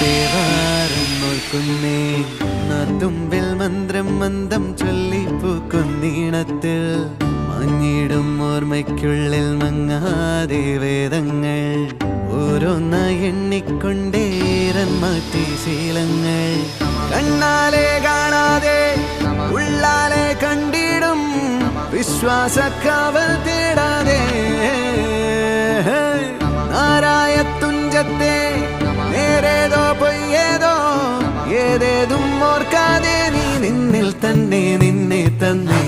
തേവാറന്നോർക്കുന്നേ തുമ്പിൽ മന്ത്രം മന്ദം ചൊല്ലിപ്പൂക്കുന്നീണത്തിൽ മങ്ങിടും ഓർമ്മയ്ക്കുള്ളിൽ മങ്ങാതെ വേദങ്ങൾ ഓരോന്നായി എണ്ണിക്കൊണ്ടേരൻ മാറ്റി ശീലങ്ങൾ കണ്ണാലെ കാണാതെ ഉള്ളാലെ കണ്ടിടും വിശ്വാസക്കാവൽ തേടാതെ നാരായ തുഞ്ചത്തെ നേരേതോ പൊയ്യേതോ ഏതേതും ഓർക്കാതെ നീ നിന്നിൽ തന്നെ നിന്നെ തന്നെ